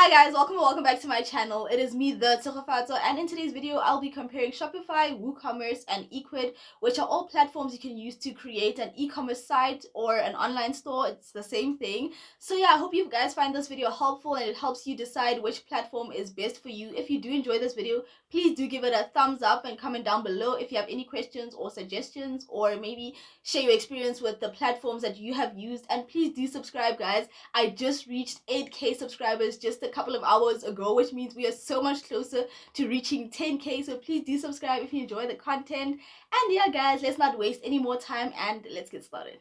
Hi guys, welcome back to my channel. It is me, the Tsogofatso, and in today's video I'll be comparing Shopify, Woocommerce and Ecwid, which are all platforms you can use to create an e-commerce site or an online store. It's the same thing. So yeah, I hope you guys find this video helpful and it helps you decide which platform is best for you. If you do enjoy this video, please do give it a thumbs up and comment down below if you have any questions or suggestions, or maybe share your experience with the platforms that you have used. And please do subscribe, guys. I just reached 8k subscribers just a couple of hours ago, which means we are so much closer to reaching 10k. So please do subscribe if you enjoy the content. And yeah guys, let's not waste any more time and let's get started.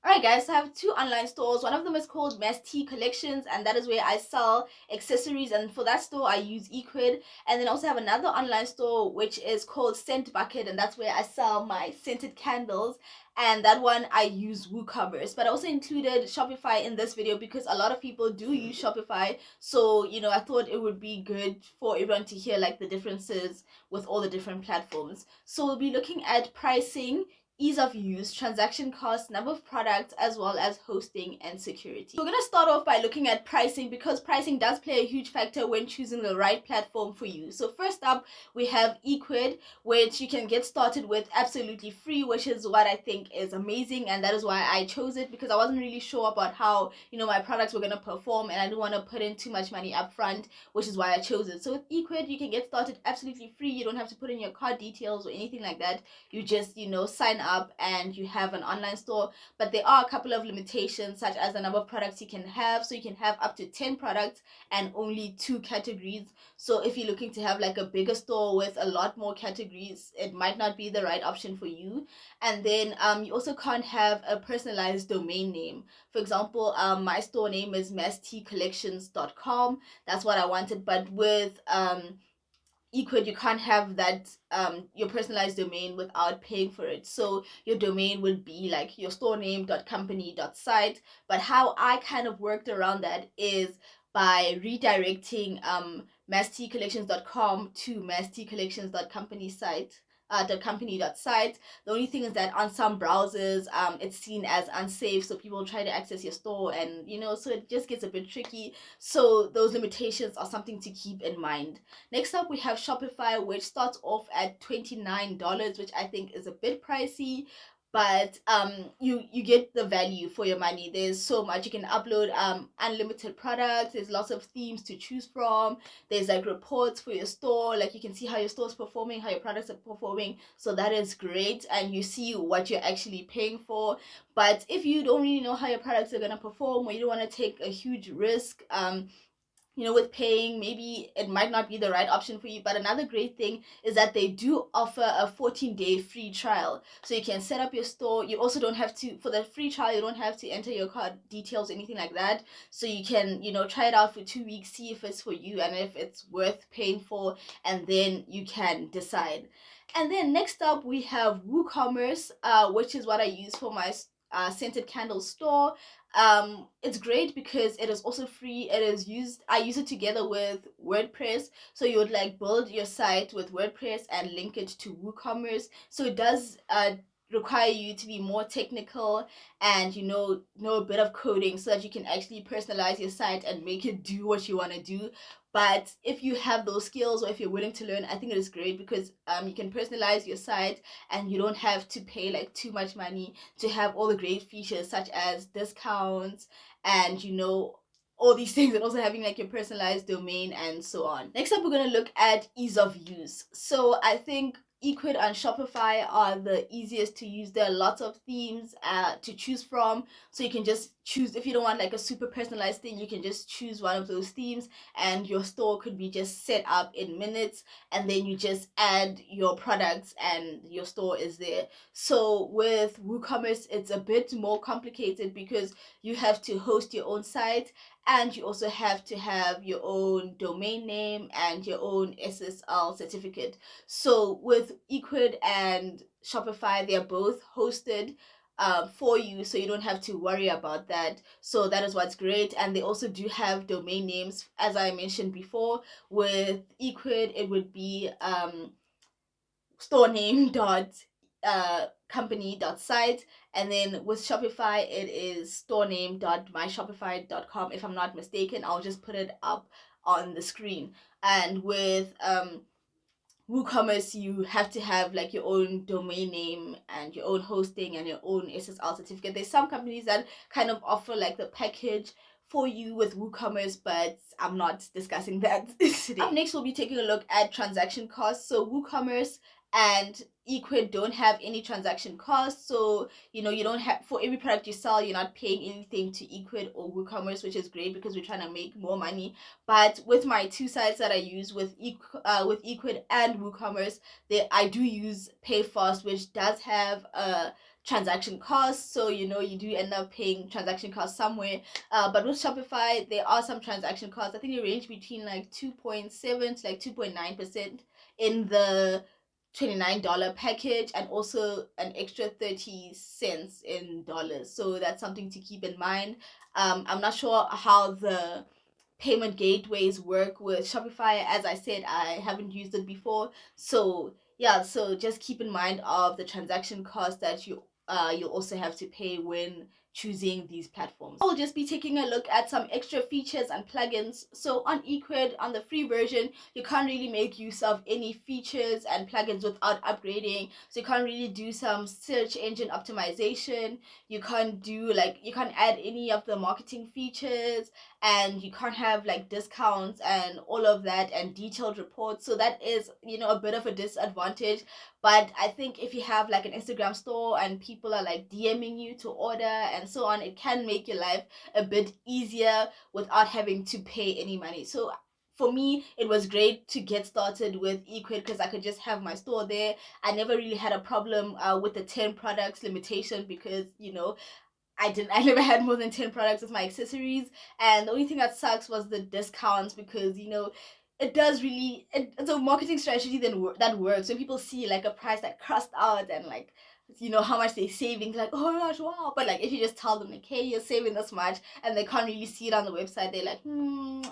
Alright guys, so I have two online stores. One of them is called Tea Collections, and that is where I sell accessories, and for that store I use Ecwid. And then also have another online store which is called Scent Bucket, and that's where I sell my scented candles, and that one I use Woocommerce. But I also included Shopify in this video because a lot of people do use Shopify, so I thought it would be good for everyone to hear like the differences with all the different platforms. So we'll be looking at pricing, ease of use, transaction costs, number of products, as well as hosting and security. We're going to start off by looking at pricing, because pricing does play a huge factor when choosing the right platform for you. So first up, we have Ecwid, which you can get started with absolutely free, which is what I think is amazing, and that is why I chose it, because I wasn't really sure about how my products were going to perform, and I didn't want to put in too much money up front, which is why I chose it. So with Ecwid, you can get started absolutely free. You don't have to put in your card details or anything like that. You just sign up and you have an online store. But there are a couple of limitations, such as the number of products you can have. So you can have up to 10 products and only 2 categories. So if you're looking to have like a bigger store with a lot more categories, it might not be the right option for you. And then you also can't have a personalized domain name. For example, my store name is messteacollections.com. That's what I wanted. But with Ecwid, you can't have that your personalized domain without paying for it. So your domain would be like your store name.company.site. But how I kind of worked around that is by redirecting messteacollections.com to messteacollections.company site. The company.site. The only thing is that on some browsers it's seen as unsafe, so people try to access your store, and so it just gets a bit tricky. So those limitations are something to keep in mind. Next up, we have Shopify, which starts off at $29, which I think is a bit pricey, but you get the value for your money. There's so much. You can upload unlimited products. There's lots of themes to choose from. There's like reports for your store, like you can see how your store is performing, how your products are performing. So that is great, and you see what you're actually paying for. But if you don't really know how your products are going to perform, or you don't want to take a huge risk with paying, maybe it might not be the right option for you. But another great thing is that they do offer a 14-day free trial, so you can set up your store. You also don't have to, for the free trial, you don't have to enter your card details or anything like that. So you can try it out for 2 weeks, see if it's for you and if it's worth paying for, and then you can decide. And then next up, we have Woocommerce, which is what I use for my scented candle store. It's great because it is also free. I use it together with WordPress. So you would like build your site with WordPress and link it to Woocommerce. So it does require you to be more technical and know a bit of coding, so that you can actually personalize your site and make it do what you want to do. But if you have those skills, or if you're willing to learn, I think it is great, because you can personalize your site and you don't have to pay like too much money to have all the great features such as discounts and all these things, and also having like your personalized domain and so on. Next up, we're going to look at ease of use. So I think Ecwid and Shopify are the easiest to use. There are lots of themes to choose from, so you can just choose. If you don't want like a super personalized thing, you can just choose one of those themes and your store could be just set up in minutes, and then you just add your products and your store is there. So with Woocommerce, it's a bit more complicated because you have to host your own site, and you also have to have your own domain name and your own SSL certificate. So with Ecwid and Shopify, they're both hosted for you, so you don't have to worry about that. So that is what's great. And they also do have domain names, as I mentioned before. With Ecwid, it would be store name dot company dot site, and then with Shopify it is store name dot myshopify.com, if I'm not mistaken. I'll just put it up on the screen. And with WooCommerce, you have to have like your own domain name and your own hosting and your own SSL certificate. There's some companies that kind of offer like the package for you with WooCommerce, but I'm not discussing that today. Up next, we'll be taking a look at transaction costs. So WooCommerce and Ecwid don't have any transaction costs, so you don't have, for every product you sell, you're not paying anything to Ecwid or WooCommerce, which is great because we're trying to make more money. But with my two sites that I use with Ecwid and WooCommerce, I do use PayFast, which does have a transaction costs, so you do end up paying transaction costs somewhere. But with Shopify, there are some transaction costs. I think they range between like 2.7 to like 2.9% in the $29 package, and also an extra 30 cents in dollars. So that's something to keep in mind. I'm not sure how the payment gateways work with Shopify. As I said, I haven't used it before. So yeah, so just keep in mind of the transaction cost that you'll also have to pay when choosing these platforms. I'll just be taking a look at some extra features and plugins. So on Ecwid, on the free version, you can't really make use of any features and plugins without upgrading. So you can't really do some search engine optimization. You can't add any of the marketing features, and you can't have like discounts and all of that and detailed reports. So that is a bit of a disadvantage. But I think if you have like an Instagram store and people are like DMing you to order and so on, it can make your life a bit easier without having to pay any money. So for me, it was great to get started with Ecwid because I could just have my store there. I never really had a problem with the 10 products limitation, because I never had more than 10 products with my accessories. And the only thing that sucks was the discounts, because it does really, it's a marketing strategy that works. When people see like a price that crossed out and like how much they're saving, like, oh my gosh, wow. But like if you just tell them like, hey, you're saving this much, and they can't really see it on the website, they're like,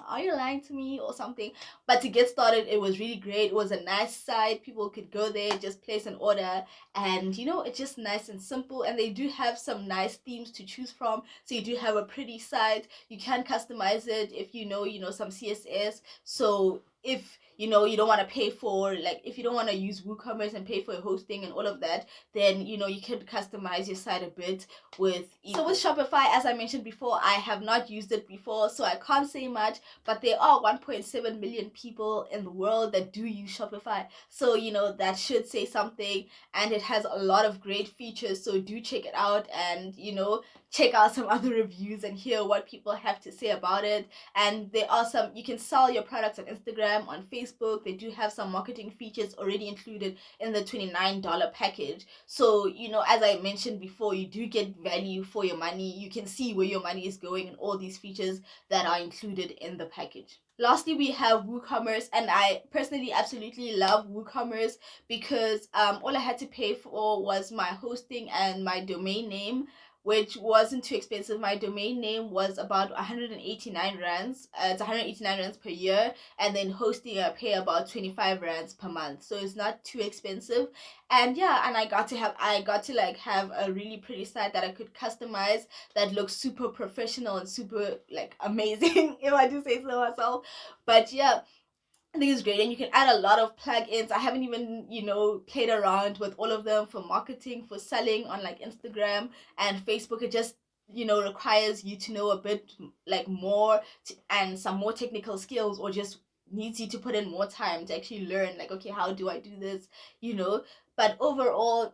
are you lying to me or something? But to get started, it was really great. It was a nice site. People could go there, just place an order, and it's just nice and simple. And they do have some nice themes to choose from, so you do have a pretty site. You can customize it if you know some CSS. So if you don't want to pay for, like, if you don't want to use WooCommerce and pay for your hosting and all of that, then you can customize your site a bit with Ecwid. So with Shopify, as I mentioned before, I have not used it before, so I can't say much, but there are 1.7 million people in the world that do use Shopify, so that should say something. And it has a lot of great features, so do check it out, and check out some other reviews and hear what people have to say about it. And there are you can sell your products on Instagram, on Facebook. They do have some marketing features already included in the $29 package. So as I mentioned before, you do get value for your money. You can see where your money is going and all these features that are included in the package. Lastly, we have WooCommerce, and I personally absolutely love WooCommerce because all I had to pay for was my hosting and my domain name, which wasn't too expensive. My domain name was about 189 rands. It's 189 rands per year, and then hosting I pay about 25 rands per month, so it's not too expensive. And yeah, and I got to like have a really pretty site that I could customize, that looks super professional and super like amazing if I do say so myself. But yeah, I think it's great, and you can add a lot of plugins. I haven't even played around with all of them for marketing, for selling on like Instagram and Facebook. It just requires you to know a bit like more and some more technical skills, or just needs you to put in more time to actually learn, like, okay, how do I do this, but overall,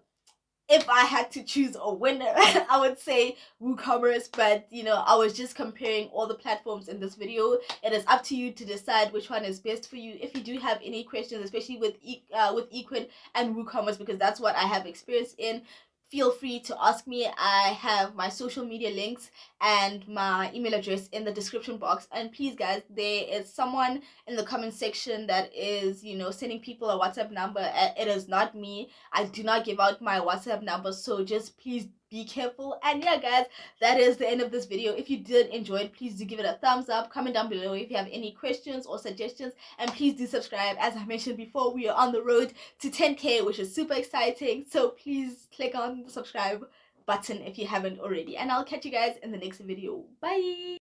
if I had to choose a winner, I would say WooCommerce. But I was just comparing all the platforms in this video. It is up to you to decide which one is best for you. If you do have any questions, especially with Ecwid and WooCommerce, because that's what I have experience in, feel free to ask me. I have my social media links and my email address in the description box. And please guys, there is someone in the comment section that is sending people a WhatsApp number. It is not me. I do not give out my WhatsApp number, so just please be careful. And yeah, guys, that is the end of this video. If you did enjoy it, please do give it a thumbs up. Comment down below if you have any questions or suggestions, and please do subscribe. As I mentioned before, we are on the road to 10K, which is super exciting, so please click on the subscribe button if you haven't already, and I'll catch you guys in the next video. Bye.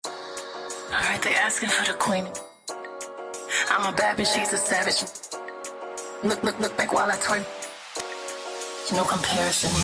Alright, they asking for the queen. I'm a bad bitch, she's a savage. Look back while I twerk. No comparison.